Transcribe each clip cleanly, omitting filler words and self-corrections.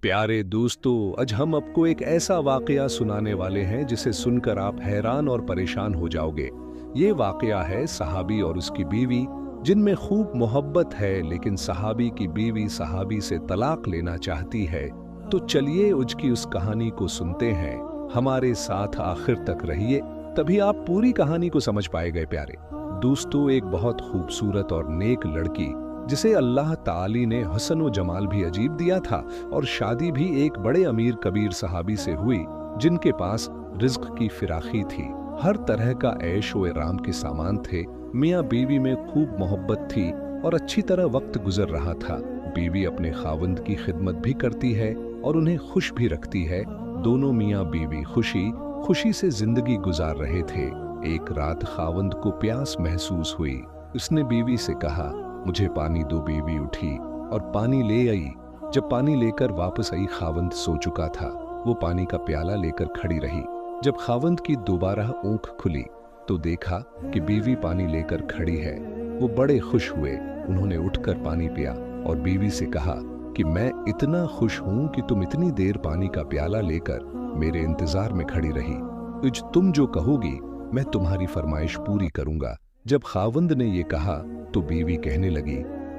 प्यारे दोस्तों, आज हम आपको एक ऐसा वाकया सुनाने वाले हैं जिसे सुनकर आप हैरान और परेशान हो जाओगे। ये वाकया है सहाबी और उसकी बीवी जिनमें खूब मोहब्बत है, लेकिन सहाबी की बीवी सहाबी से तलाक लेना चाहती है। तो चलिए उसकी उस कहानी को सुनते हैं। हमारे साथ आखिर तक रहिए, तभी आप पूरी कहानी को समझ पाएंगे। प्यारे दोस्तों, एक बहुत खूबसूरत और नेक लड़की जिसे अल्लाह ताली ने हसन व जमाल भी अजीब दिया था, और शादी भी एक बड़े अमीर कबीर सहाबी से हुई जिनके पास रिज्क की फिराखी थी। हर तरह का ऐश व आराम के सामान थे। मियाँ बीवी में खूब मोहब्बत थी और अच्छी तरह वक्त गुजर रहा था। बीवी अपने खावंद की खिदमत भी करती है और उन्हें खुश भी रखती है। दोनों मियाँ बीवी खुशी खुशी से जिंदगी गुजार रहे थे। एक रात खावंद को प्यास महसूस हुई। उसने बीवी से कहा, मुझे पानी दो। बीवी उठी और पानी ले आई। जब पानी लेकर वापस आई, खावंद सो चुका था। वो पानी का प्याला लेकर खड़ी रही। जब खावंद की दोबारा आंख खुली तो देखा कि बीवी पानी लेकर खड़ी है। वो बड़े खुश हुए। उन्होंने उठकर पानी पिया और बीवी से कहा कि मैं इतना खुश हूं कि तुम इतनी देर पानी का प्याला लेकर मेरे इंतजार में खड़ी रही। तुम जो कहोगी मैं तुम्हारी फरमाइश पूरी करूंगा। जब खावंद ने ये कहा तो बीवी कहने लगी,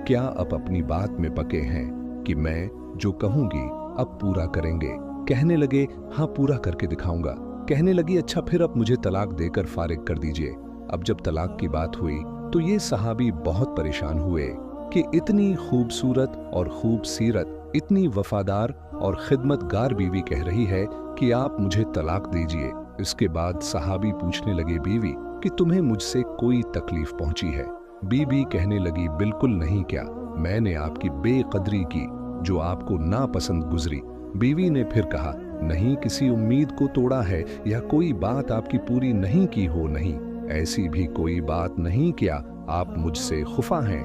क्या आप अपनी बात में पके हैं कि मैं जो कहूंगी अब पूरा करेंगे? कहने लगे, हाँ पूरा करके दिखाऊंगा। कहने लगी, अच्छा फिर अब मुझे तलाक देकर फारिग कर दीजिए। अब जब तलाक की बात हुई तो ये सहाबी बहुत परेशान हुए कि इतनी खूबसूरत और खूब सीरत, इतनी वफादार और खिदमतगार बीवी कह रही है कि आप मुझे तलाक दीजिए। इसके बाद सहाबी पूछने लगे बीवी कि तुम्हें मुझसे कोई तकलीफ पहुंची है? बीबी कहने लगी, बिल्कुल नहीं। क्या मैंने आपकी बेकदरी की जो आपको नापसंद गुजरी? बीवी ने फिर कहा, नहीं किसी उम्मीद को तोड़ा है या कोई बात आपकी पूरी नहीं की हो? नहीं, ऐसी भी कोई बात नहीं। क्या आप मुझसे खुफा हैं?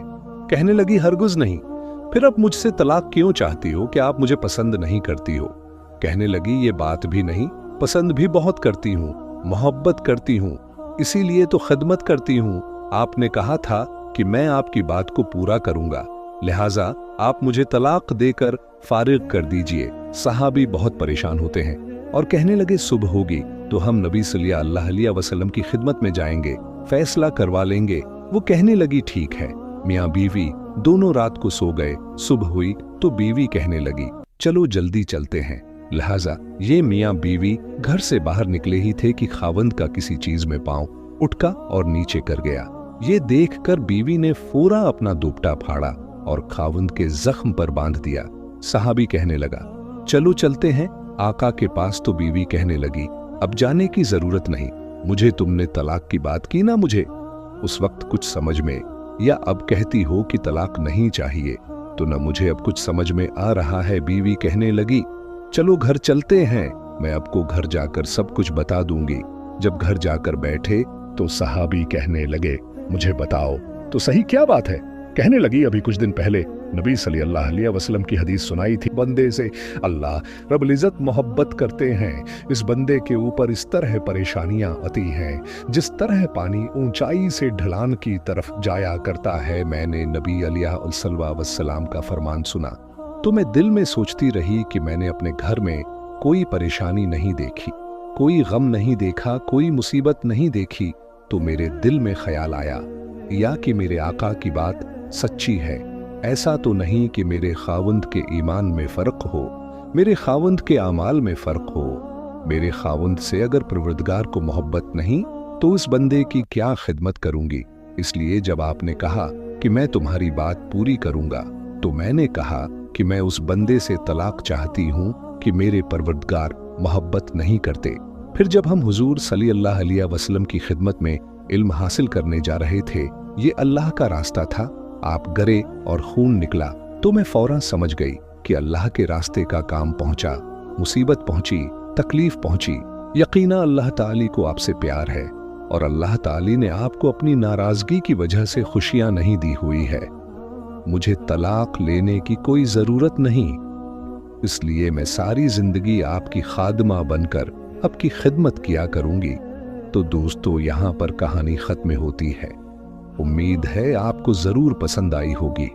कहने लगी, हरगिज़ नहीं। फिर अब मुझसे तलाक क्यों चाहती हो? क्या आप मुझे पसंद नहीं करती हो? कहने लगी, ये बात भी नहीं, पसंद भी बहुत करती हूँ, मोहब्बत करती हूँ, इसीलिए तो खिदमत करती हूँ। आपने कहा था कि मैं आपकी बात को पूरा करूंगा, लिहाजा आप मुझे तलाक देकर फारिग कर दीजिए। सहाबी बहुत परेशान होते हैं और कहने लगे, सुबह होगी तो हम नबी सल्लल्लाहु अलैहि वसल्लम की खिदमत में जाएंगे, फैसला करवा लेंगे। वो कहने लगी, ठीक है। मियाँ बीवी दोनों रात को सो गए। सुबह हुई तो बीवी कहने लगी, चलो जल्दी चलते हैं। लिहाजा ये मियाँ बीवी घर से बाहर निकले ही थे कि खावंद का किसी चीज में पांव उठका और नीचे कर गया। ये देखकर बीवी ने फौरा अपना दुपट्टा फाड़ा और खावंद के जख्म पर बांध दिया। सहाबी कहने लगा, चलो चलते हैं आका के पास। तो बीवी कहने लगी, अब जाने की जरूरत नहीं, मुझे तुमने तलाक की बात की ना। मुझे उस वक्त कुछ समझ में, या अब कहती हो कि तलाक नहीं चाहिए, तो न मुझे अब कुछ समझ में आ रहा है। बीवी कहने लगी, चलो घर चलते हैं, मैं आपको घर जाकर सब कुछ बता दूंगी। जब घर जाकर बैठे तो सहाबी कहने लगे, मुझे बताओ तो सही क्या बात है? कहने लगी, अभी कुछ दिन पहले नबी सल्लल्लाहु अलैहि वसल्लम की हदीस सुनाई थी, बंदे से अल्लाह रब्बुल इज्जत मोहब्बत करते हैं। इस बंदे के ऊपर इस तरह परेशानियां आती हैं जिस तरह पानी ऊंचाई से ढलान की तरफ जाया करता है। मैंने नबी अलैहि वसल्लम का फरमान सुना तो मैं दिल में सोचती रही कि मैंने अपने घर में कोई परेशानी नहीं देखी, कोई गम नहीं देखा, कोई मुसीबत नहीं देखी। तो मेरे दिल में ख्याल आया या कि मेरे आका की बात सच्ची है। ऐसा तो नहीं कि मेरे खावंद के ईमान में फर्क हो, मेरे खावंद के अमाल में फर्क हो। मेरे खावंद से अगर परवरदिगार को मोहब्बत नहीं तो उस बंदे की क्या खिदमत करूंगी? इसलिए जब आपने कहा कि मैं तुम्हारी बात पूरी करूंगा तो मैंने कहा कि मैं उस बंदे से तलाक चाहती हूं कि मेरे परवरदिगार मोहब्बत नहीं करते। फिर जब हम हुजूर सल्लल्लाहु अलैहि वसल्लम की खिदमत में इल्म हासिल करने जा रहे थे, ये अल्लाह का रास्ता था। आप गरे और खून निकला तो मैं फौरन समझ गई कि अल्लाह के रास्ते का काम पहुंचा। मुसीबत पहुंची, तकलीफ पहुंची, यकीना अल्लाह ताली को आपसे प्यार है और अल्लाह ताली ने आपको अपनी नाराजगी की वजह से खुशियां नहीं दी हुई है। मुझे तलाक लेने की कोई जरूरत नहीं, इसलिए मैं सारी जिंदगी आपकी खादमा बनकर आपकी खिदमत किया करूंगी। तो दोस्तों, यहाँ पर कहानी खत्म होती है। उम्मीद है आपको जरूर पसंद आई होगी।